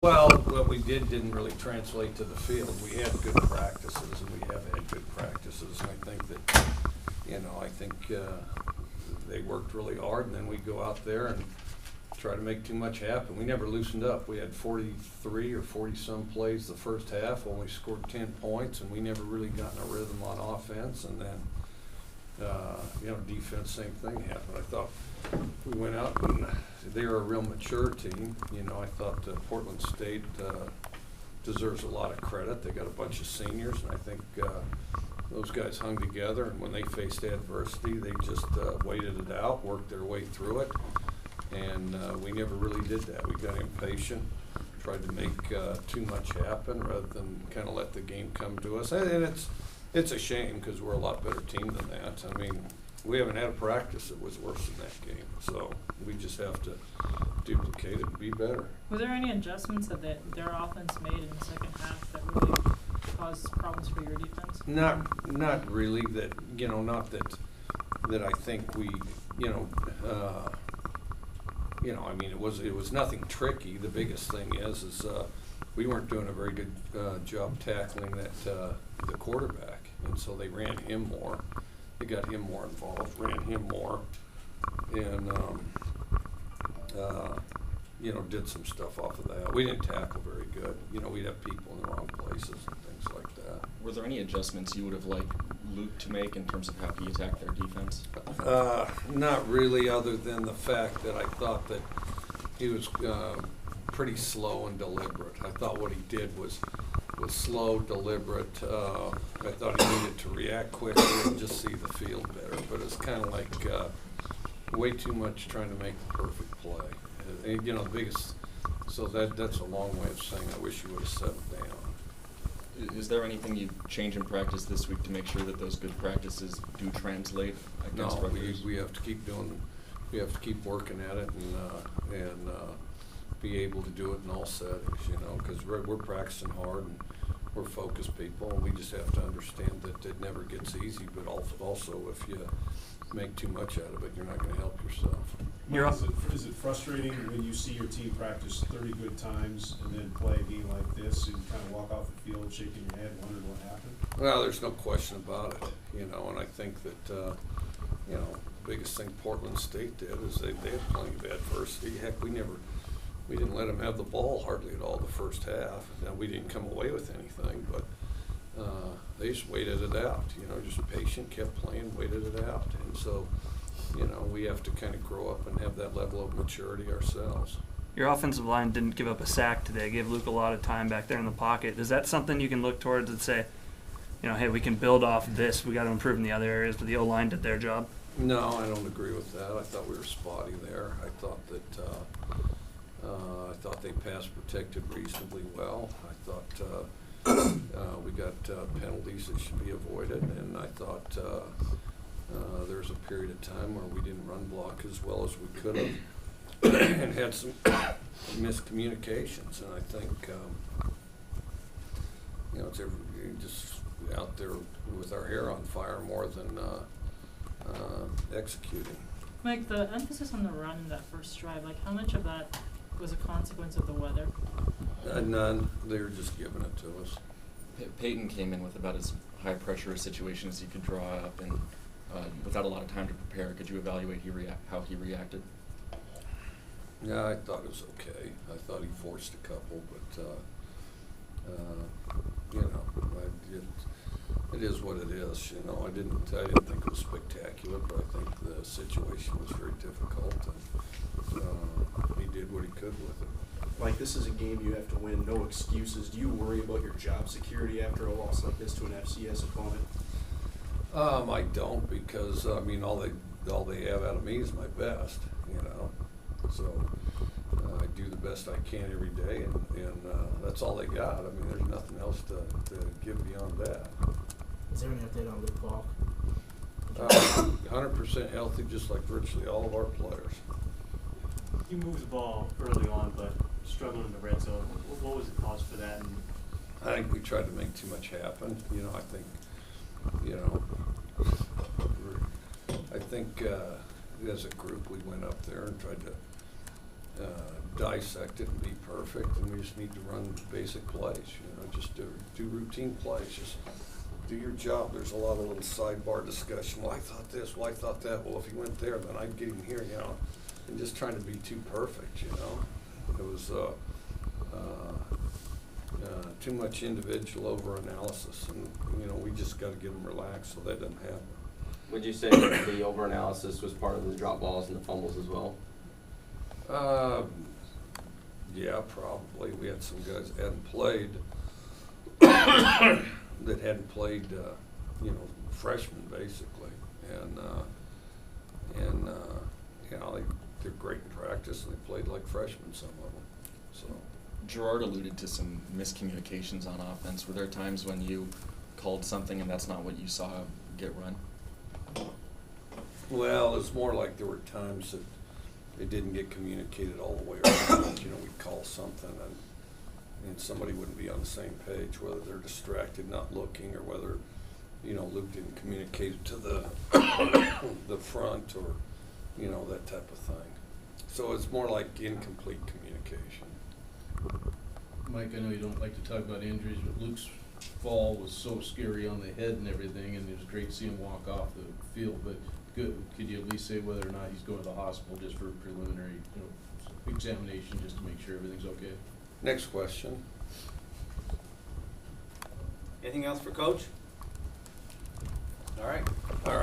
Well, what we did didn't really translate to the field. We had good practices, and we have had good practices, and I think that, they worked really hard, and then we go out there and try to make too much happen. We never loosened up. We had 43 or 40-some plays the first half, only scored 10 points, and we never really got in a rhythm on offense, and then defense, same thing happened. I thought we went out and they were a real mature team. I thought Portland State deserves a lot of credit. They got a bunch of seniors, and I think those guys hung together, and when they faced adversity, they just waited it out, worked their way through it, and we never really did that. We got impatient, tried to make too much happen rather than kind of let the game come to us. And it's a shame because we're a lot better team than that. I mean, we haven't had a practice that was worse than that game, so we just have to duplicate it and be better. Were there any adjustments that their offense made in the second half that really caused problems for your defense? Not really. Not that I think we, it was nothing tricky. The biggest thing is we weren't doing a very good job tackling the quarterback, and so they ran him more. They got him more involved, ran him more, and did some stuff off of that. We didn't tackle very good. We'd have people in the wrong places and things like that. Were there any adjustments you would have liked Luke to make in terms of how he attacked their defense? Not really, other than the fact that I thought that he was pretty slow and deliberate. I thought what he did was slow, deliberate. I thought he needed to react quickly and just see the field better. But it's kind of like way too much trying to make the perfect play. The biggest. So that's a long way of saying I wish you would have settled down. Is there anything you change in practice this week to make sure that those good practices do translate against Rutgers? We have to keep doing. We have to keep working at it and be able to do it in all settings. Because we're practicing hard and we're focused people, and we just have to understand that it never gets easy. But also, if you make too much out of it, you're not going to help yourself. Is it frustrating when you see your team practice 30 good times and then play a game like this and kind of walk off the field shaking your head, wondering what happened? Well, there's no question about it, and I think that, the biggest thing Portland State did is they had plenty of adversity. Heck, we didn't let them have the ball hardly at all the first half. Now, we didn't come away with anything, but they just waited it out, just patient, kept playing, waited it out. And so, we have to kind of grow up and have that level of maturity ourselves. Your offensive line didn't give up a sack today, gave Luke a lot of time back there in the pocket. Is that something you can look towards and say, hey, we can build off this, we got to improve in the other areas, but the O-line did their job? No, I don't agree with that. I thought we were spotty there. I thought that they pass protected reasonably well. I thought we got penalties that should be avoided, and I thought there was a period of time where we didn't run block as well as we could have and had some miscommunications. And I think it's just out there with our hair on fire more than executing. Mike, the emphasis on the run in that first drive, how much of that was a consequence of the weather? None. They were just giving it to us. Peyton came in with about as high pressure a situation as he could draw up, and without a lot of time to prepare. Could you evaluate how he reacted? Yeah, I thought it was okay. I thought he forced a couple, but it is what it is. I didn't think it was spectacular, but I think the situation was very difficult, and he did what he could with it. Mike, this is a game you have to win, no excuses. Do you worry about your job security after a loss like this to an FCS opponent? I don't, because all they have out of me is my best, So I do the best I can every day, and that's all they got. There's nothing else to give beyond that. Is there any update on Luke Ball? 100% healthy, just like virtually all of our players. You moved the ball early on, but struggled in the red zone. What was the cause for that? I think we tried to make too much happen. I think as a group we went up there and tried to dissect it and be perfect, and we just need to run basic plays, just do routine plays, just do your job. There's a lot of little sidebar discussion. Well, I thought this, well, I thought that. Well, if you went there, then I'd get him here, and just trying to be too perfect, It was too much individual over-analysis, and, we just got to get them relaxed so that doesn't happen. Would you say that the over-analysis was part of the drop balls and the fumbles as well? Yeah, probably. We had some guys that hadn't played, that hadn't played, freshmen basically, and they're great in practice, and they played like freshmen, some of them. So Gerard alluded to some miscommunications on offense. Were there times when you called something and that's not what you saw get run? well, it's more like there were times that it didn't get communicated all the way around. We'd call something and somebody wouldn't be on the same page, whether they're distracted, not looking, or whether, Luke didn't communicate it to the the front, or, that type of thing. So it's more like incomplete communication. Mike, I know you don't like to talk about injuries, but Luke's fall was so scary on the head and everything, and it was great to see him walk off the field, but could you at least say whether or not he's going to the hospital just for preliminary, examination, just to make sure everything's okay? Next question. Anything else for Coach? All right. All right.